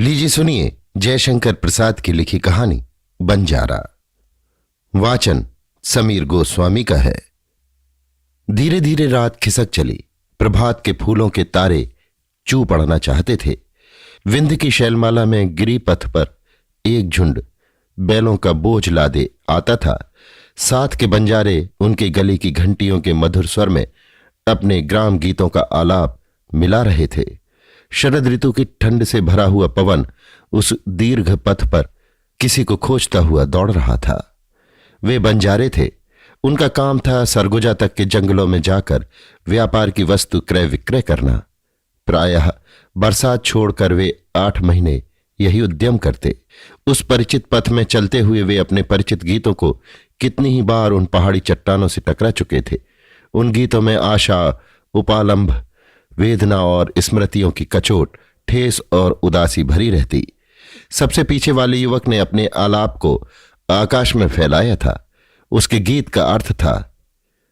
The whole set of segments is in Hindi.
लीजिए सुनिए जयशंकर प्रसाद की लिखी कहानी बंजारा। वाचन समीर गोस्वामी का है। धीरे धीरे रात खिसक चली। प्रभात के फूलों के तारे चू पड़ना चाहते थे। विंध्य की शैलमाला में गिरिपथ पर एक झुंड बैलों का बोझ लादे आता था। साथ के बंजारे उनके गले की घंटियों के मधुर स्वर में अपने ग्राम गीतों का आलाप मिला रहे थे। शरद ऋतु की ठंड से भरा हुआ पवन उस दीर्घ पथ पर किसी को खोजता हुआ दौड़ रहा था। वे बंजारे थे। उनका काम था सरगुजा तक के जंगलों में जाकर व्यापार की वस्तु क्रय विक्रय करना। प्रायः बरसात छोड़कर वे 8 महीने यही उद्यम करते। उस परिचित पथ में चलते हुए वे अपने परिचित गीतों को कितनी ही बार उन पहाड़ी चट्टानों से टकरा चुके थे। उन गीतों में आशा, उपालंभ, वेदना और स्मृतियों की कचोट, ठेस और उदासी भरी रहती। सबसे पीछे वाले युवक ने अपने आलाप को आकाश में फैलाया था। उसके गीत का अर्थ था,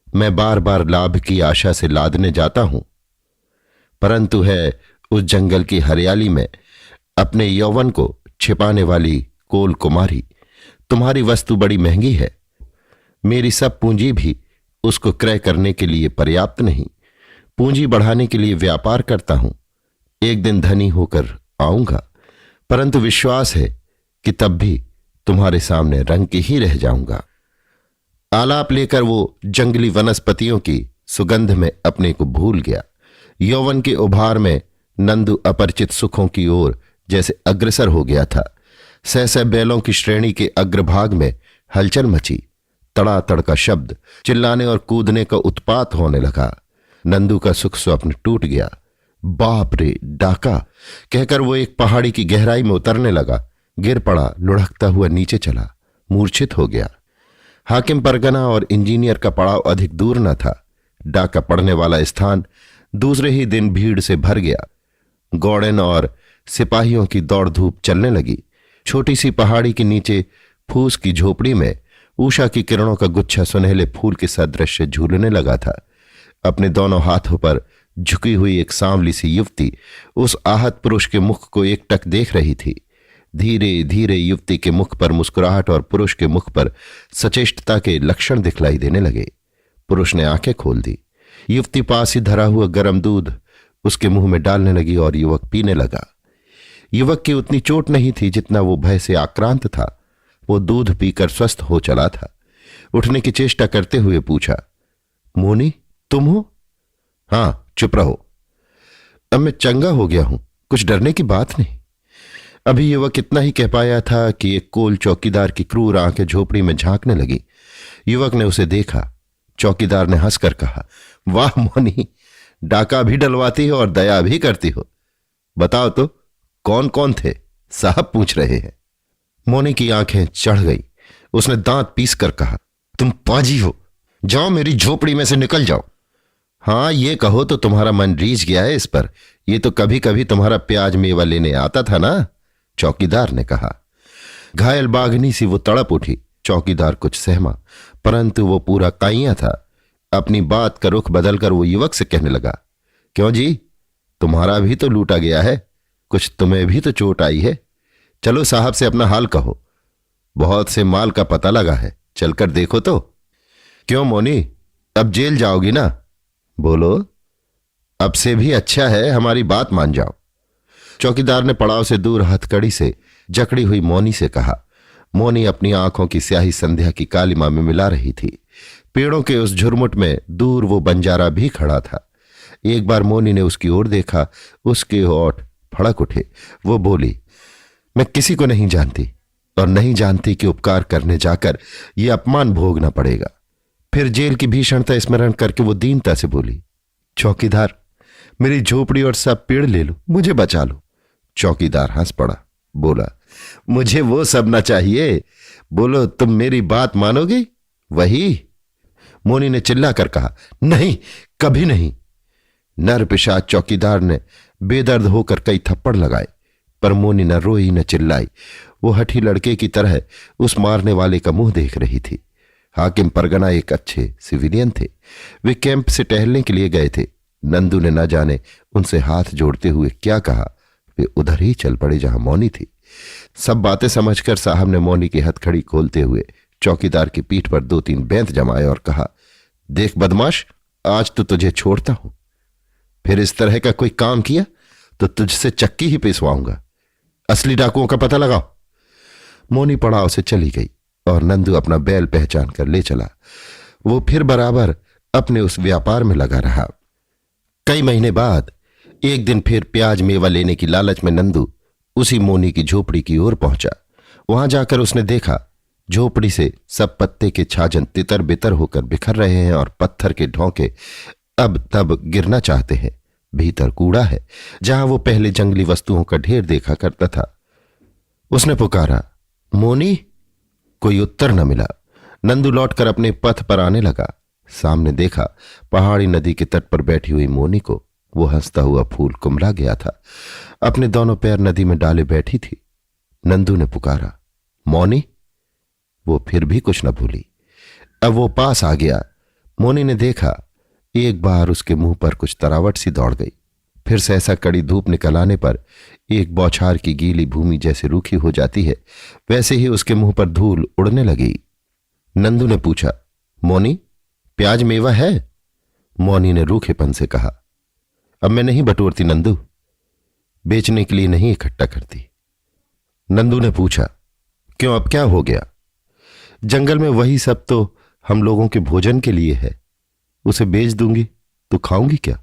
मैं बार बार लाभ की आशा से लादने जाता हूं, परंतु है उस जंगल की हरियाली में अपने यौवन को छिपाने वाली कोल कुमारी। तुम्हारी वस्तु बड़ी महंगी है। मेरी सब पूंजी भी उसको क्रय करने के लिए पर्याप्त नहीं। पूंजी बढ़ाने के लिए व्यापार करता हूं। एक दिन धनी होकर आऊंगा, परंतु विश्वास है कि तब भी तुम्हारे सामने रंग के ही रह जाऊंगा। आलाप लेकर वो जंगली वनस्पतियों की सुगंध में अपने को भूल गया। यौवन के उभार में नंदू अपरिचित सुखों की ओर जैसे अग्रसर हो गया था। सहसा बैलों की श्रेणी के अग्रभाग में हलचल मची। तड़ातड़ का शब्द, चिल्लाने और कूदने का उत्पात होने लगा। नंदू का सुख स्वप्न टूट गया। बाप रे, डाका कहकर वो एक पहाड़ी की गहराई में उतरने लगा। गिर पड़ा, लुढ़कता हुआ नीचे चला, मूर्छित हो गया। हाकिम परगना और इंजीनियर का पड़ाव अधिक दूर न था। डाका पड़ने वाला स्थान दूसरे ही दिन भीड़ से भर गया। गौड़न और सिपाहियों की दौड़ धूप चलने लगी। छोटी सी पहाड़ी के नीचे फूस की झोपड़ी में उषा की किरणों का गुच्छा सुनहले फूल के सदृश झूलने लगा था। अपने दोनों हाथों पर झुकी हुई एक सांवली सी युवती उस आहत पुरुष के मुख को एकटक देख रही थी। धीरे धीरे युवती के मुख पर मुस्कुराहट और पुरुष के मुख पर सचेष्टता के लक्षण दिखलाई देने लगे। पुरुष ने आंखें खोल दी। युवती पास ही धरा हुआ गर्म दूध उसके मुंह में डालने लगी और युवक पीने लगा। युवक की उतनी चोट नहीं थी जितना वो भय से आक्रांत था। वो दूध पीकर स्वस्थ हो चला था। उठने की चेष्टा करते हुए पूछा, मोनी तुम हो? हां, चुप रहो। अब मैं चंगा हो गया हूं, कुछ डरने की बात नहीं। अभी युवक इतना ही कह पाया था कि एक कोल चौकीदार की क्रूर आंखें झोपड़ी में झांकने लगी। युवक ने उसे देखा। चौकीदार ने हंसकर कहा, वाह मोनी, डाका भी डलवाती हो और दया भी करती हो। बताओ तो कौन कौन थे? साहब पूछ रहे हैं। मोनी की आंखें चढ़ गई। उसने दांत पीस कर कहा, तुम पाजी हो, जाओ मेरी झोपड़ी में से निकल जाओ। हां, ये कहो तो तुम्हारा मन रीझ गया है इस पर। ये तो कभी कभी तुम्हारा प्याज मेवा लेने आता था ना, चौकीदार ने कहा। घायल बाघनी सी वो तड़प उठी। चौकीदार कुछ सहमा, परंतु वो पूरा काइया था। अपनी बात का रुख बदलकर वो युवक से कहने लगा, क्यों जी, तुम्हारा भी तो लूटा गया है, कुछ तुम्हें भी तो चोट आई है। चलो साहब से अपना हाल कहो। बहुत से माल का पता लगा है, चलकर देखो तो। क्यों मोनी, अब जेल जाओगी ना? बोलो, अब से भी अच्छा है हमारी बात मान जाओ। चौकीदार ने पड़ाव से दूर हथकड़ी से जकड़ी हुई मोनी से कहा। मोनी अपनी आंखों की स्याही संध्या की कालिमा में मिला रही थी। पेड़ों के उस झुरमुट में दूर वो बंजारा भी खड़ा था। एक बार मोनी ने उसकी ओर देखा। उसके होठ फड़क उठे। वो बोली, मैं किसी को नहीं जानती और नहीं जानती कि उपकार करने जाकर ये अपमान भोगना पड़ेगा। फिर जेल की भीषणता स्मरण करके वो दीनता से बोली, चौकीदार, मेरी झोपड़ी और सब पेड़ ले लो, मुझे बचा लो। चौकीदार हंस पड़ा, बोला, मुझे वो सब ना चाहिए। बोलो, तुम मेरी बात मानोगे? वही? मोनी ने चिल्लाकर कहा, नहीं, कभी नहीं। नर पिशाच चौकीदार ने बेदर्द होकर कई थप्पड़ लगाए, पर मोनी न रोई न चिल्लाई। वो हठी लड़के की तरह उस मारने वाले का मुंह देख रही थी। हाकिम परगना एक अच्छे सिविलियन थे। वे कैंप से टहलने के लिए गए थे। नंदू ने न जाने उनसे हाथ जोड़ते हुए क्या कहा, वे उधर ही चल पड़े जहां मौनी थी। सब बातें समझकर साहब ने मौनी की हथकड़ी खोलते हुए चौकीदार की पीठ पर 2-3 बेंत जमाए और कहा, देख बदमाश, आज तो तुझे छोड़ता हूं, फिर इस तरह का कोई काम किया तो तुझसे चक्की ही पिसवाऊंगा। असली डाकुओं का पता लगाओ। मौनी पड़ाव से चली गई और नंदू अपना बैल पहचान कर ले चला। वो फिर बराबर अपने उस व्यापार में लगा रहा। कई महीने बाद एक दिन फिर प्याज मेवा लेने की लालच में नंदू उसी मोनी की झोपड़ी की ओर पहुंचा। वहां जाकर उसने देखा झोपड़ी से सब पत्ते के छाजन तितर बितर होकर बिखर रहे हैं और पत्थर के ढोंके अब तब गिरना चाहते हैं। भीतर कूड़ा है जहां वो पहले जंगली वस्तुओं का ढेर देखा करता था। उसने पुकारा, मोनी। कोई उत्तर न मिला। नंदू लौटकर अपने पथ पर आने लगा। सामने देखा पहाड़ी नदी के तट पर बैठी हुई मोनी को। वो हंसता हुआ फूल कुमला गया था, अपने दोनों पैर नदी में डाले बैठी थी। नंदू ने पुकारा, मौनी। वो फिर भी कुछ न भूली। अब वो पास आ गया। मोनी ने देखा, एक बार उसके मुंह पर कुछ तरावट सी दौड़ गई, फिर सहसा कड़ी धूप निकल आने पर एक बौछार की गीली भूमि जैसे रूखी हो जाती है, वैसे ही उसके मुंह पर धूल उड़ने लगी। नंदू ने पूछा, मौनी, प्याज मेवा है? मौनी ने रूखेपन से कहा, अब मैं नहीं बटोरती नंदू, बेचने के लिए नहीं इकट्ठा करती। नंदू ने पूछा, क्यों, अब क्या हो गया? जंगल में वही सब तो हम लोगों के भोजन के लिए है, उसे बेच दूंगी तो खाऊंगी क्या?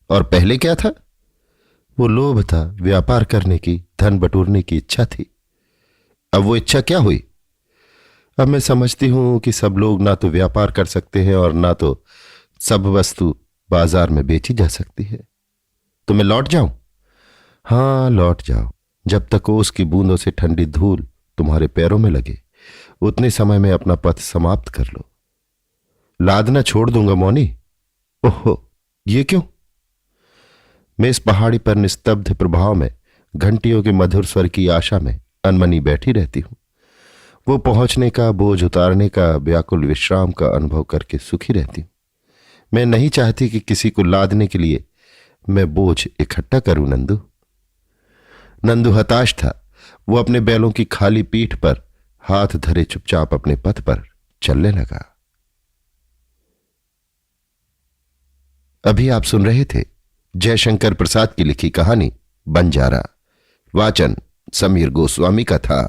और पहले क्या था? वो लोभ था, व्यापार करने की, धन बटोरने की इच्छा थी। अब वो इच्छा क्या हुई? अब मैं समझती हूं कि सब लोग ना तो व्यापार कर सकते हैं और ना तो सब वस्तु बाजार में बेची जा सकती है। तो मैं लौट जाऊं? हां, लौट जाओ। जब तक ओस की बूंदों से ठंडी धूल तुम्हारे पैरों में लगे, उतने समय में अपना पथ समाप्त कर लो। लादना छोड़ दूंगा मौनी। ओहो, ये क्यों? मैं इस पहाड़ी पर निस्तब्ध प्रभाव में घंटियों के मधुर स्वर की आशा में अनमनी बैठी रहती हूं। वो पहुंचने का, बोझ उतारने का, व्याकुल विश्राम का अनुभव करके सुखी रहती हूं। मैं नहीं चाहती कि किसी को लादने के लिए मैं बोझ इकट्ठा करूं। नंदू। नंदू हताश था। वो अपने बैलों की खाली पीठ पर हाथ धरे चुपचाप अपने पथ पर चलने लगा। अभी आप सुन रहे थे जयशंकर प्रसाद की लिखी कहानी बंजारा। वाचन समीर गोस्वामी का था।